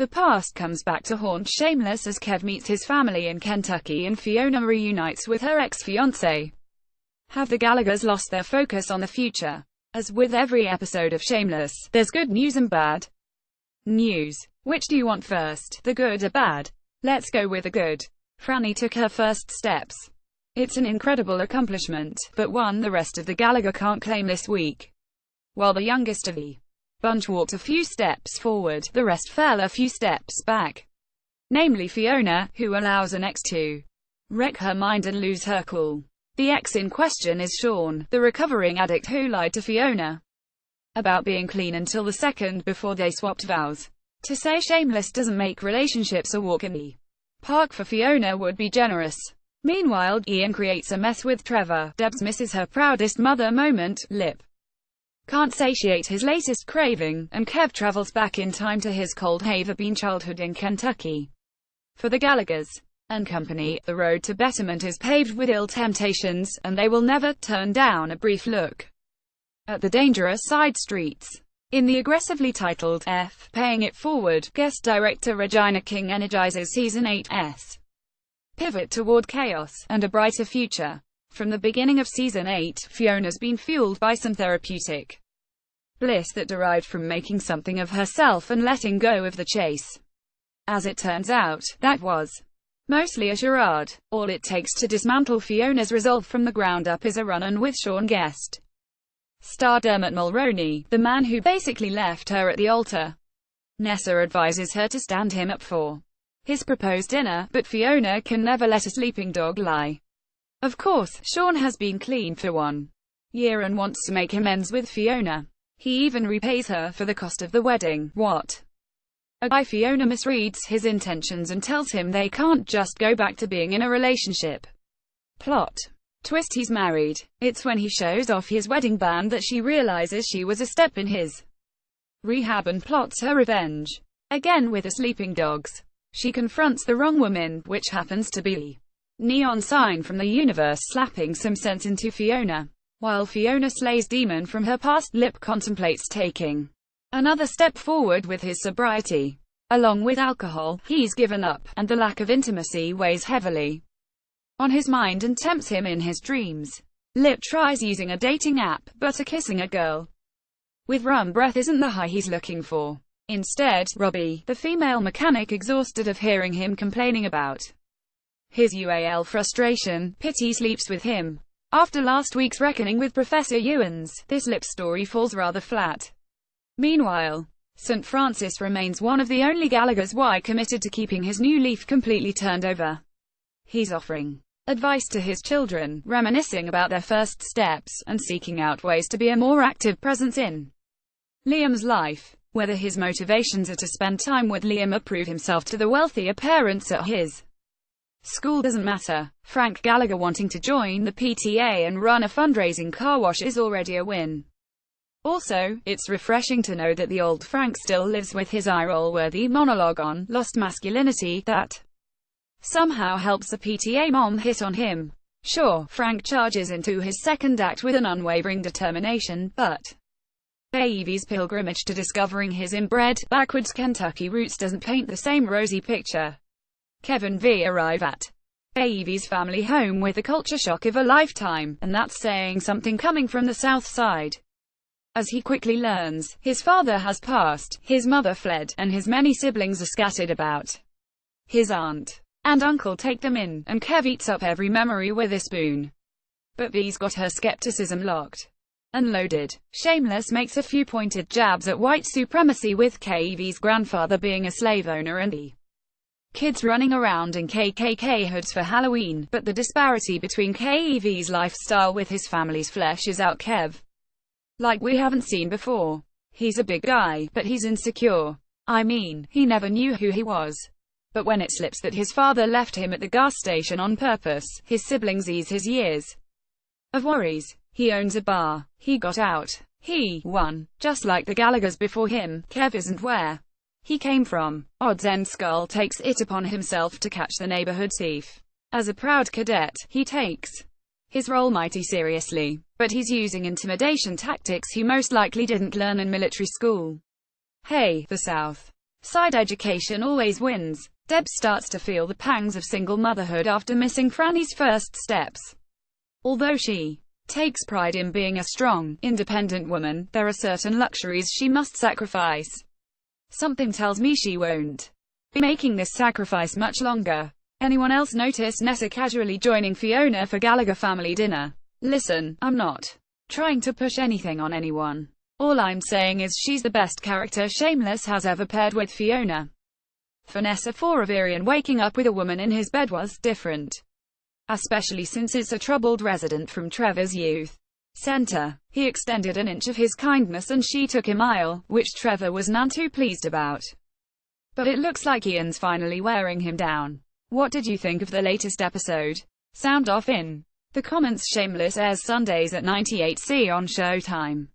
The past comes back to haunt Shameless as Kev meets his family in Kentucky and Fiona reunites with her ex-fiancé. Have the Gallaghers lost their focus on the future? As with every episode of Shameless, there's good news and bad news. Which do you want first, the good or bad? Let's go with the good. Franny took her first steps. It's an incredible accomplishment, but one the rest of the Gallagher can't claim this week. While the youngest of the bunch walked a few steps forward, the rest fell a few steps back. Namely Fiona, who allows an ex to wreck her mind and lose her cool. The ex in question is Sean, the recovering addict who lied to Fiona about being clean until the second before they swapped vows. To say Shameless doesn't make relationships a walk in the park for Fiona would be generous. Meanwhile, Ian creates a mess with Trevor. Debs misses her proudest mother moment, Lip can't satiate his latest craving, and Kev travels back in time to his cold Haverbean childhood in Kentucky. For the Gallaghers and company, the road to betterment is paved with ill temptations, and they will never turn down a brief look at the dangerous side streets. In the aggressively titled F, Paying It Forward, guest director Regina King energizes Season 8's pivot toward chaos and a brighter future. From the beginning of Season 8, Fiona's been fueled by some therapeutic bliss that derived from making something of herself and letting go of the chase. As it turns out, that was mostly a charade. All it takes to dismantle Fiona's resolve from the ground up is a run-on with Sean guest star Dermot Mulroney, the man who basically left her at the altar. Nessa advises her to stand him up for his proposed dinner, but Fiona can never let a sleeping dog lie. Of course, Sean has been clean for 1 year and wants to make amends with Fiona. He even repays her for the cost of the wedding. What a guy! Fiona misreads his intentions and tells him they can't just go back to being in a relationship. Plot twist: he's married. It's when he shows off his wedding band that she realizes she was a step in his rehab and plots her revenge. Again with the sleeping dogs. She confronts the wrong woman, which happens to be neon sign from the universe, slapping some sense into Fiona. While Fiona slays demon from her past, Lip contemplates taking another step forward with his sobriety. Along with alcohol, he's given up, and the lack of intimacy weighs heavily on his mind and tempts him in his dreams. Lip tries using a dating app, but kissing a girl with rum breath isn't the high he's looking for. Instead, Robbie, the female mechanic, exhausted of hearing him complaining about his UAL frustration, pity sleeps with him. After last week's reckoning with Professor Ewans, this Lip story falls rather flat. Meanwhile, St. Francis remains one of the only Gallaghers committed to keeping his new leaf completely turned over. He's offering advice to his children, reminiscing about their first steps, and seeking out ways to be a more active presence in Liam's life. Whether his motivations are to spend time with Liam or prove himself to the wealthier parents at his school doesn't matter. Frank Gallagher wanting to join the PTA and run a fundraising car wash is already a win. Also, it's refreshing to know that the old Frank still lives with his eye-roll-worthy monologue on lost masculinity that somehow helps the PTA mom hit on him. Sure, Frank charges into his second act with an unwavering determination, but Evie's pilgrimage to discovering his inbred, backwards Kentucky roots doesn't paint the same rosy picture. Kevin V arrive at Evie's family home with the culture shock of a lifetime, and that's saying something coming from the South Side. As he quickly learns, his father has passed, his mother fled, and his many siblings are scattered about. His aunt and uncle take them in, and Kev eats up every memory with a spoon. But V's got her skepticism locked and loaded. Shameless makes a few pointed jabs at white supremacy, with Kev's grandfather being a slave owner and the kids running around in KKK hoods for Halloween, but the disparity between Kev's lifestyle with his family's flesh is out Kev like we haven't seen before. He's a big guy, but he's insecure. I mean, he never knew who he was. But when it slips that his father left him at the gas station on purpose, his siblings ease his years of worries. He owns a bar. He got out. He won. Just like the Gallaghers before him, Kev isn't where he came from. Odds End Skull takes it upon himself to catch the neighborhood thief. As a proud cadet, he takes his role mighty seriously, but he's using intimidation tactics he most likely didn't learn in military school. Hey, the South. Side education always wins. Deb starts to feel the pangs of single motherhood after missing Franny's first steps. Although she takes pride in being a strong, independent woman, there are certain luxuries she must sacrifice. Something tells me she won't be making this sacrifice much longer. Anyone else notice Nessa casually joining Fiona for Gallagher family dinner? Listen, I'm not trying to push anything on anyone. All I'm saying is she's the best character Shameless has ever paired with Fiona. For Nessa Foravirian, waking up with a woman in his bed was different. Especially since it's a troubled resident from Trevor's youth center. He extended an inch of his kindness and she took a mile, which Trevor was none too pleased about. But it looks like Ian's finally wearing him down. What did you think of the latest episode? Sound off in the comments. Shameless airs Sundays at 98C on Showtime.